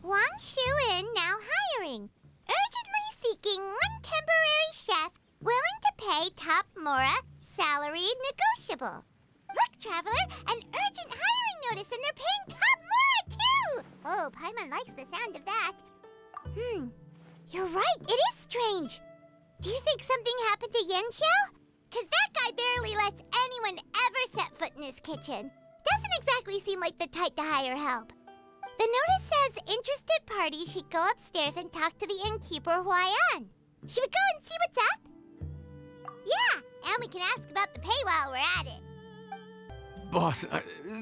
Wang Shuin now hiring. Urgently seeking one temporary chef willing to pay top Mora, salary negotiable. Look, Traveler, an urgent hiring notice and they're paying top Mora too! Oh, Paimon likes the sound of that. You're right, it is strange. Do you think something happened to Yanxiao? Cause that guy barely lets anyone ever set foot in his kitchen. Doesn't exactly seem like the type to hire help. The notice says interested parties should go upstairs and talk to the innkeeper Huayan. Should we go and see what's up? Yeah, and we can ask about the pay while we're at it. Boss,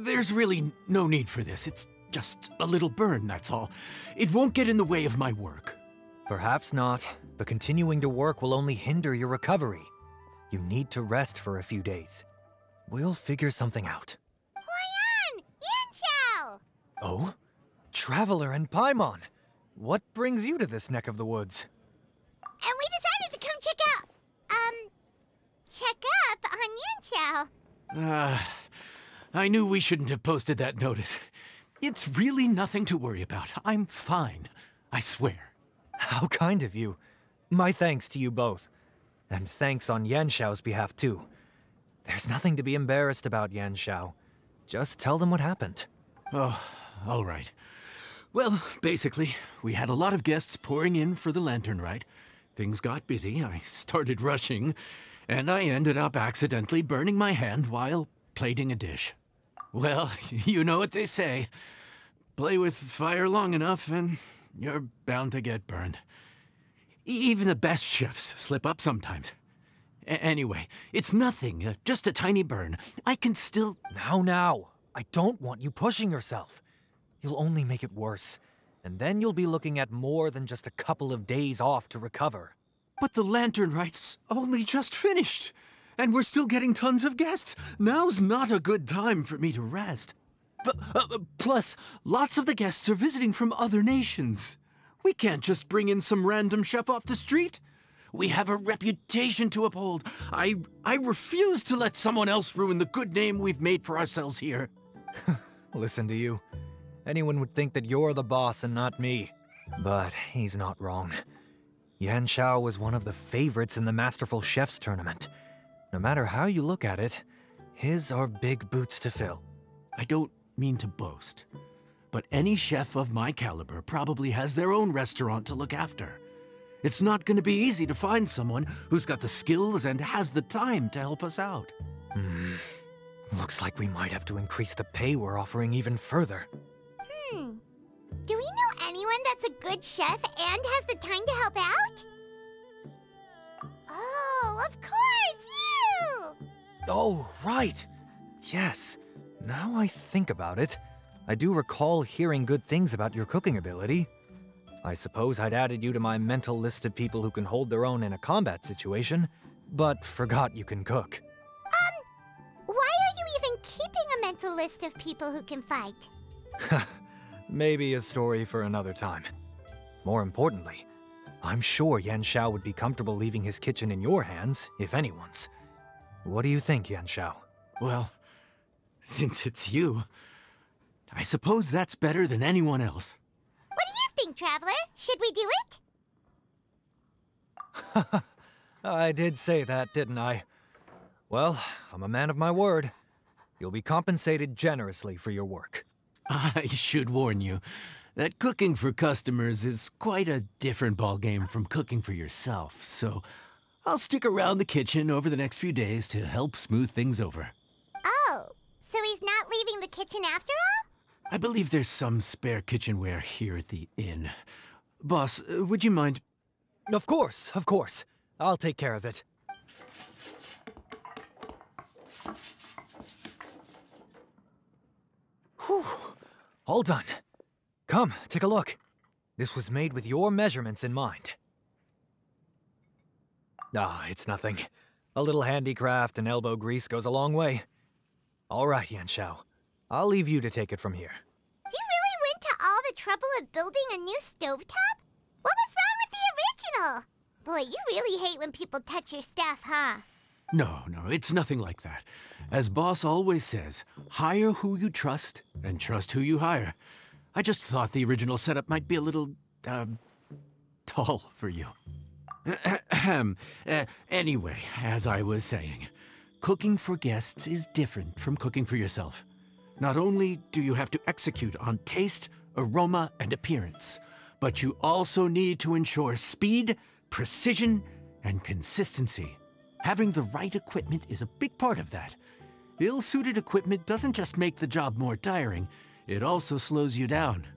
there's really no need for this. It's just a little burn, that's all. It won't get in the way of my work. Perhaps not, but continuing to work will only hinder your recovery. You need to rest for a few days. We'll figure something out. Huayan! Yanxiao! Oh? Traveler and Paimon! What brings you to this neck of the woods? And we decided to come check up on Yanxiao. I knew we shouldn't have posted that notice. It's really nothing to worry about. I'm fine. I swear. How kind of you. My thanks to you both. And thanks on Yanxiao's behalf, too. There's nothing to be embarrassed about, Yanxiao. Just tell them what happened. Oh, all right. Well, basically, we had a lot of guests pouring in for the lantern rite. Things got busy, I started rushing, and I ended up accidentally burning my hand while plating a dish. Well, you know what they say. Play with fire long enough and you're bound to get burned. Even the best chefs slip up sometimes. Anyway, it's nothing, just a tiny burn. I can still... Now, I don't want you pushing yourself. You'll only make it worse. And then you'll be looking at more than just a couple of days off to recover. But the lantern rite's only just finished. And we're still getting tons of guests. Now's not a good time for me to rest. Plus, lots of the guests are visiting from other nations. We can't just bring in some random chef off the street. We have a reputation to uphold. I refuse to let someone else ruin the good name we've made for ourselves here. Listen to you. Anyone would think that you're the boss and not me. But he's not wrong. Yanxiao was one of the favorites in the Masterful Chefs tournament. No matter how you look at it, his are big boots to fill. I don't mean to boast, but any chef of my caliber probably has their own restaurant to look after. It's not going to be easy to find someone who's got the skills and has the time to help us out. Looks like we might have to increase the pay we're offering even further. Do we know anyone that's a good chef and has the time to help out? Oh, of course, you! Oh, right. Yes. Now I think about it, I do recall hearing good things about your cooking ability. I suppose I'd added you to my mental list of people who can hold their own in a combat situation, but forgot you can cook. Why are you even keeping a mental list of people who can fight? Maybe a story for another time. More importantly, I'm sure Yanxiao would be comfortable leaving his kitchen in your hands, if anyone's. What do you think, Yanxiao? Well, since it's you, I suppose that's better than anyone else. What do you think, Traveler? Should we do it? I did say that, didn't I? Well, I'm a man of my word. You'll be compensated generously for your work. I should warn you that cooking for customers is quite a different ballgame from cooking for yourself, so I'll stick around the kitchen over the next few days to help smooth things over. Oh, so he's not leaving the kitchen after all? I believe there's some spare kitchenware here at the inn. Boss, would you mind? Of course, of course. I'll take care of it. Whew. All done. Come, take a look. This was made with your measurements in mind. It's nothing. A little handicraft and elbow grease goes a long way. All right, Yanxiao. I'll leave you to take it from here. You really went to all the trouble of building a new stovetop? What was wrong with the original? Boy, you really hate when people touch your stuff, huh? No, it's nothing like that. As Boss always says, hire who you trust and trust who you hire. I just thought the original setup might be a little, tall for you. Anyway, as I was saying, cooking for guests is different from cooking for yourself. Not only do you have to execute on taste, aroma, and appearance, but you also need to ensure speed, precision, and consistency. Having the right equipment is a big part of that. Ill-suited equipment doesn't just make the job more tiring, it also slows you down.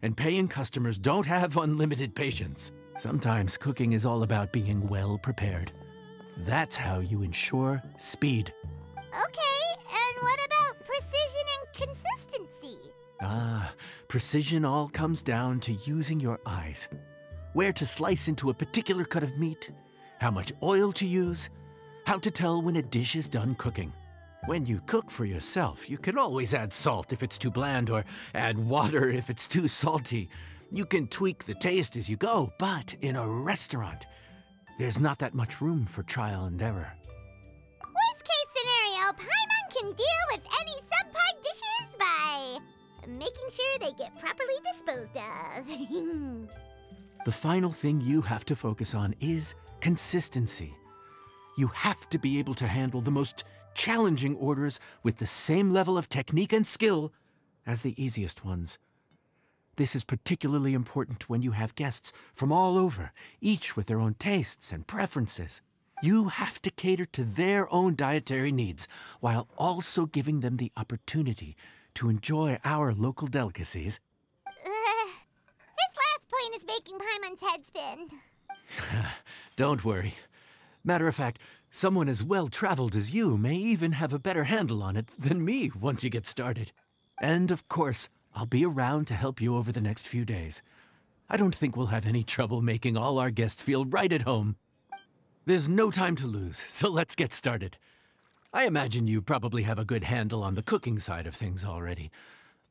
And paying customers don't have unlimited patience. Sometimes cooking is all about being well prepared. That's how you ensure speed. Okay, and what about precision and consistency? Precision all comes down to using your eyes. Where to slice into a particular cut of meat, how much oil to use, how to tell when a dish is done cooking. When you cook for yourself, you can always add salt if it's too bland or add water if it's too salty. You can tweak the taste as you go, but in a restaurant, there's not that much room for trial and error. Worst case scenario, Paimon can deal with any subpar dishes by making sure they get properly disposed of. The final thing you have to focus on is consistency. You have to be able to handle the most challenging orders with the same level of technique and skill as the easiest ones. This is particularly important when you have guests from all over, each with their own tastes and preferences. You have to cater to their own dietary needs, while also giving them the opportunity to enjoy our local delicacies. This last point is making Paimon's head spin. Don't worry. Matter of fact, someone as well-traveled as you may even have a better handle on it than me once you get started. And of course, I'll be around to help you over the next few days. I don't think we'll have any trouble making all our guests feel right at home. There's no time to lose, so let's get started. I imagine you probably have a good handle on the cooking side of things already.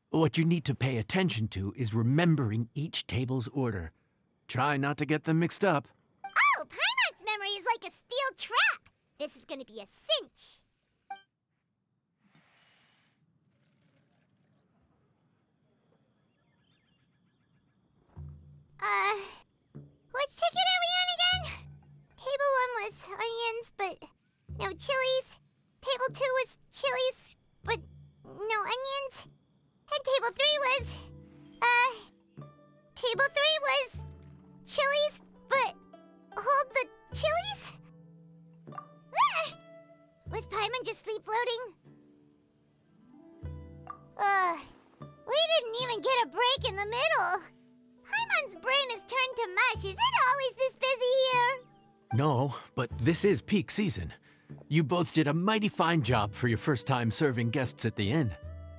What you need to pay attention to is remembering each table's order. Try not to get them mixed up. Oh, Paimon's memory is like a steel trap. This is gonna be a cinch. Which ticket are we on again? Table 1 was onions, but no chilies. Table 2 was chilies, but no onions. And table 3 was, table 3 was chilies, but hold the chilies? Was Paimon just sleep floating? We didn't even get a break in the middle. Paimon's brain has turned to mush. Is it always this busy here? No, but this is peak season. You both did a mighty fine job for your first time serving guests at the inn.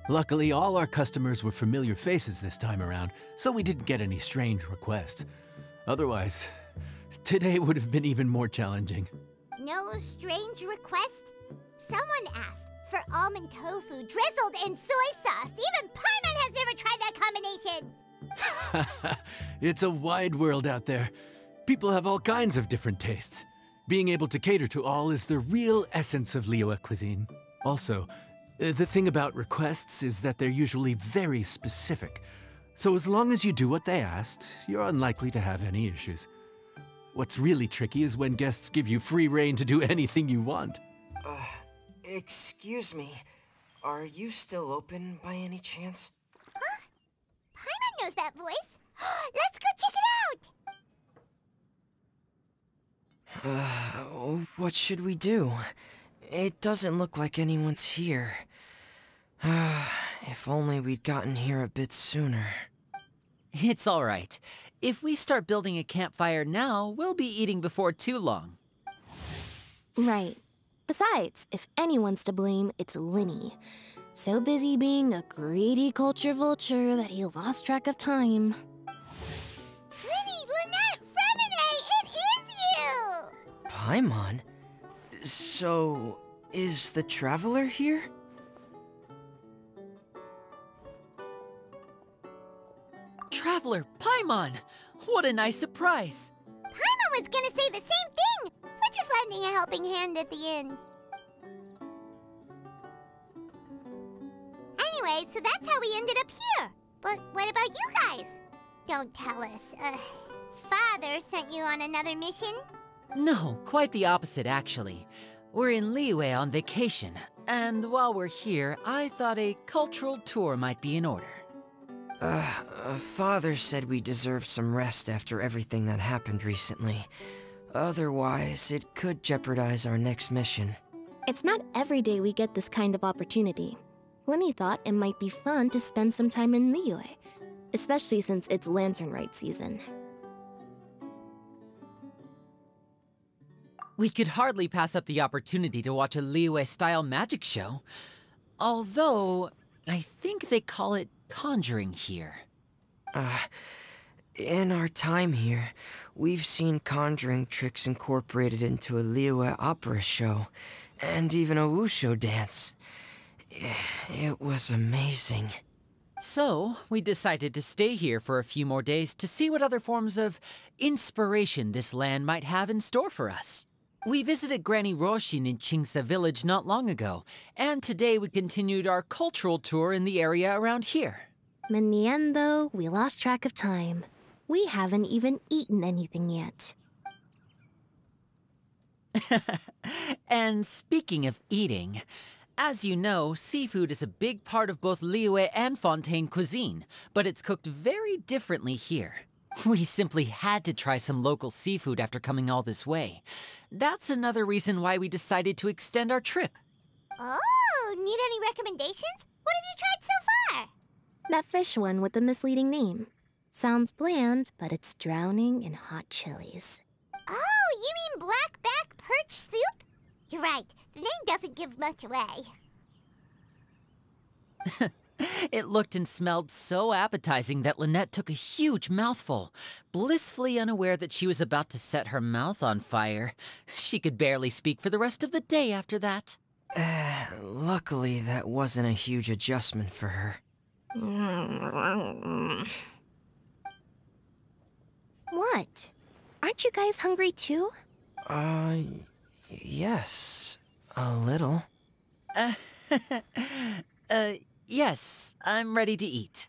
Luckily, all our customers were familiar faces this time around, so we didn't get any strange requests. Otherwise, today would have been even more challenging. No strange request? Someone asked for almond tofu drizzled in soy sauce. Even Paimon has never tried that combination. It's a wide world out there. People have all kinds of different tastes. Being able to cater to all is the real essence of Liyue cuisine. Also, the thing about requests is that they're usually very specific. So as long as you do what they asked, you're unlikely to have any issues. What's really tricky is when guests give you free rein to do anything you want. Excuse me. Are you still open by any chance? Huh? Paimon knows that voice. Let's go check it out! What should we do? It doesn't look like anyone's here. If only we'd gotten here a bit sooner. It's all right. If we start building a campfire now, we'll be eating before too long. Right. Besides, if anyone's to blame, it's Linny. So busy being a greedy culture vulture that he lost track of time. Linny, Lynette, Fremine, it is you! Paimon? So, is the Traveler here? Traveler, Paimon! What a nice surprise! Paimon was gonna say the same thing! We're just lending a helping hand at the inn. Anyway, so that's how we ended up here. But what about you guys? Don't tell us. Father sent you on another mission? No, quite the opposite, actually. We're in Liyue on vacation, and while we're here, I thought a cultural tour might be in order. Father said we deserve some rest after everything that happened recently. Otherwise, it could jeopardize our next mission. It's not every day we get this kind of opportunity. Lenny thought it might be fun to spend some time in Liyue, especially since it's Lantern Rite season. We could hardly pass up the opportunity to watch a Liyue-style magic show. Although, I think they call it conjuring here. In our time here, we've seen conjuring tricks incorporated into a Liyue opera show, and even a wushu dance. It was amazing. So, we decided to stay here for a few more days to see what other forms of inspiration this land might have in store for us. We visited Granny Roshin in Chingsa village not long ago, and today we continued our cultural tour in the area around here. In the end, though, we lost track of time. We haven't even eaten anything yet. And speaking of eating, as you know, seafood is a big part of both Liyue and Fontaine cuisine, but it's cooked very differently here. We simply had to try some local seafood after coming all this way. That's another reason why we decided to extend our trip. Oh, need any recommendations? What have you tried so far? That fish one with the misleading name. Sounds bland, but it's drowning in hot chilies. Oh, you mean blackback perch soup? You're right, the name doesn't give much away. It looked and smelled so appetizing that Lynette took a huge mouthful, blissfully unaware that she was about to set her mouth on fire. She could barely speak for the rest of the day after that. Luckily, that wasn't a huge adjustment for her. What? Aren't you guys hungry too? Yes, a little. Yes, I'm ready to eat.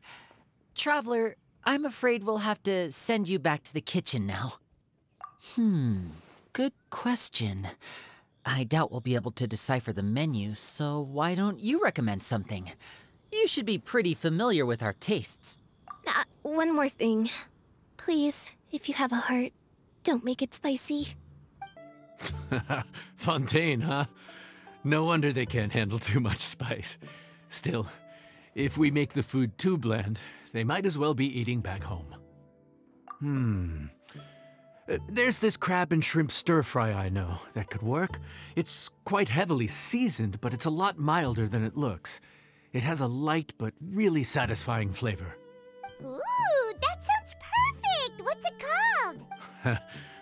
Traveler, I'm afraid we'll have to send you back to the kitchen now. Good question. I doubt we'll be able to decipher the menu, so why don't you recommend something? You should be pretty familiar with our tastes. One more thing. Please, if you have a heart, don't make it spicy. Fontaine, huh? No wonder they can't handle too much spice. Still, if we make the food too bland, they might as well be eating back home. There's this crab and shrimp stir-fry I know that could work. It's quite heavily seasoned, but it's a lot milder than it looks. It has a light but really satisfying flavor. Ooh, that sounds perfect! What's it called?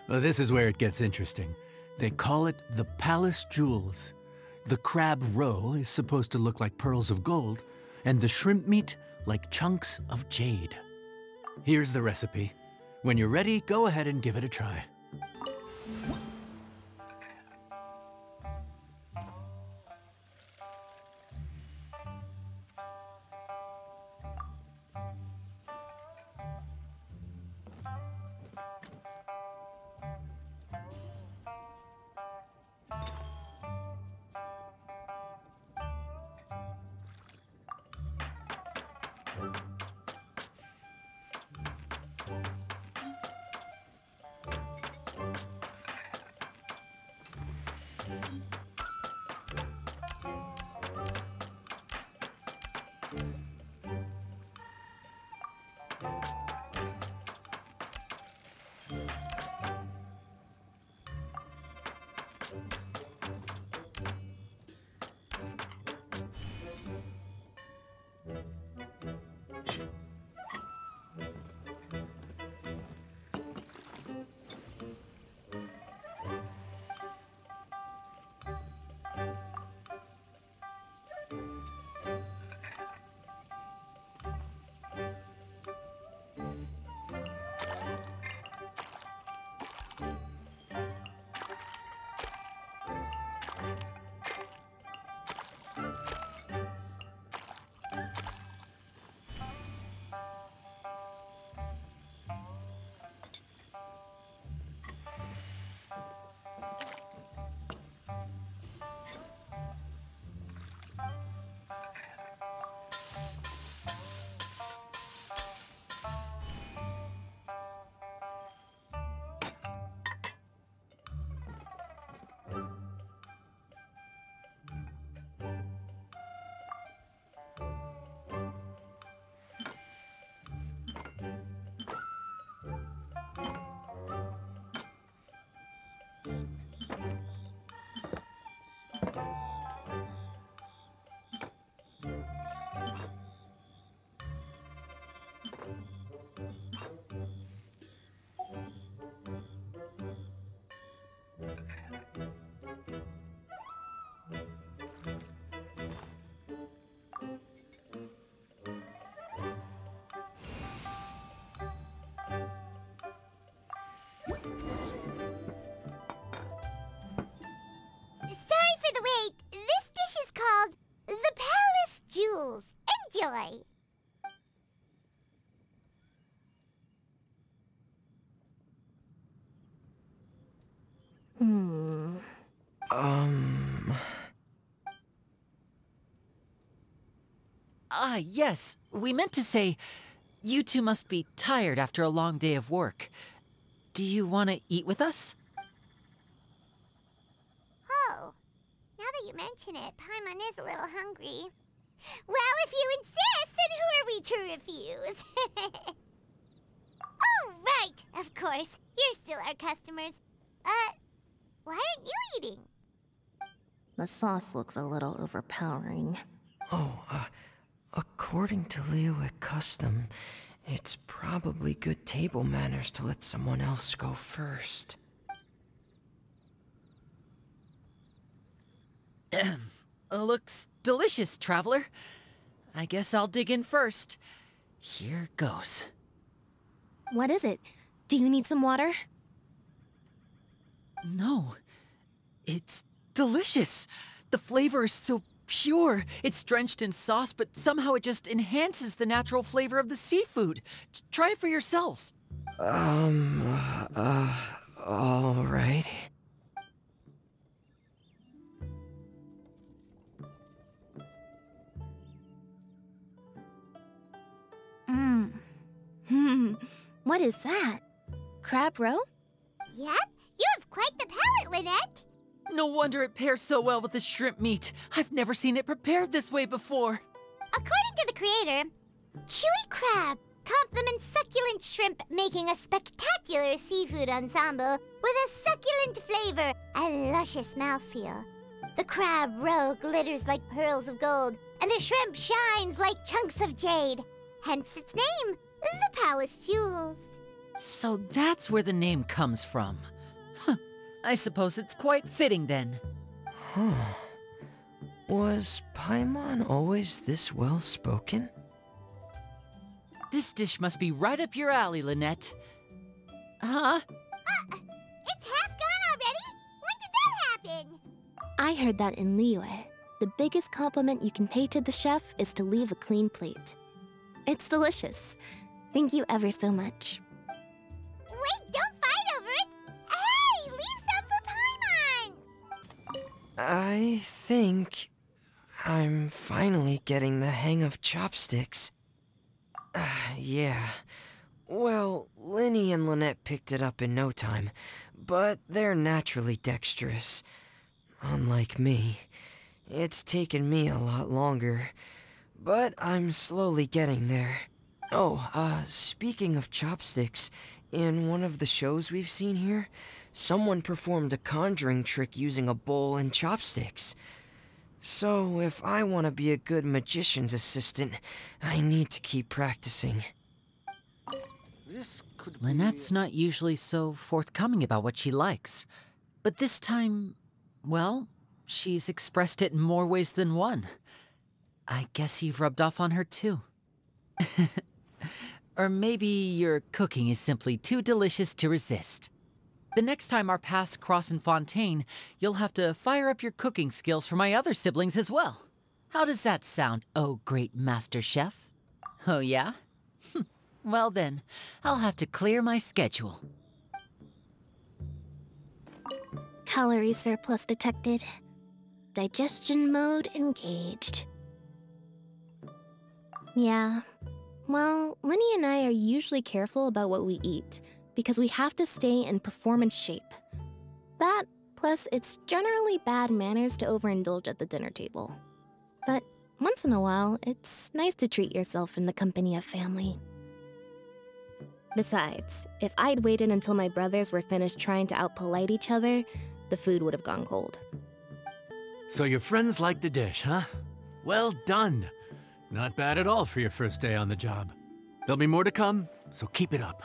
Well, this is where it gets interesting. They call it the Palace Jewels. The crab roe is supposed to look like pearls of gold, and the shrimp meat like chunks of jade. Here's the recipe. When you're ready, go ahead and give it a try. Yes. We meant to say, you two must be tired after a long day of work. Do you want to eat with us? Oh, now that you mention it, Paimon is a little hungry. Well, if you insist, then who are we to refuse? Oh, right, of course. You're still our customers. Why aren't you eating? The sauce looks a little overpowering. According to Liyue custom, it's probably good table manners to let someone else go first. Looks delicious, traveler. I guess I'll dig in first. Here goes. What is it? Do you need some water? No. It's delicious. The flavor is so pure. It's drenched in sauce, but somehow it just enhances the natural flavor of the seafood. Try it for yourselves. All right. What is that? Crab roe? Yep, you have quite the palate, Lynette. No wonder it pairs so well with the shrimp meat. I've never seen it prepared this way before. According to the creator, chewy crab complements succulent shrimp, making a spectacular seafood ensemble with a succulent flavor and luscious mouthfeel. The crab roe glitters like pearls of gold, and the shrimp shines like chunks of jade. Hence its name, the Palace Jewels. So that's where the name comes from. Huh. I suppose it's quite fitting then. Huh. Was Paimon always this well-spoken? This dish must be right up your alley, Lynette. Huh? It's half gone already? When did that happen? I heard that in Liyue. The biggest compliment you can pay to the chef is to leave a clean plate. It's delicious. Thank you ever so much. Wait, don't fight over it! Hey, leave some for Paimon! I think I'm finally getting the hang of chopsticks. Yeah. Well, Linny and Lynette picked it up in no time, but they're naturally dexterous. Unlike me, it's taken me a lot longer, but I'm slowly getting there. Oh, speaking of chopsticks, in one of the shows we've seen here, someone performed a conjuring trick using a bowl and chopsticks. So, if I want to be a good magician's assistant, I need to keep practicing. Lynette's not usually so forthcoming about what she likes. But this time, well, she's expressed it in more ways than one. I guess you've rubbed off on her too. Or maybe your cooking is simply too delicious to resist. The next time our paths cross in Fontaine, you'll have to fire up your cooking skills for my other siblings as well. How does that sound, oh great master chef? Oh yeah? Well then, I'll have to clear my schedule. Calorie surplus detected. Digestion mode engaged. Yeah. Well, Linny and I are usually careful about what we eat, because we have to stay in performance shape. That, plus it's generally bad manners to overindulge at the dinner table. But once in a while, it's nice to treat yourself in the company of family. Besides, if I'd waited until my brothers were finished trying to out-polite each other, the food would have gone cold. So your friends like the dish, huh? Well done. Not bad at all for your first day on the job. There'll be more to come, so keep it up.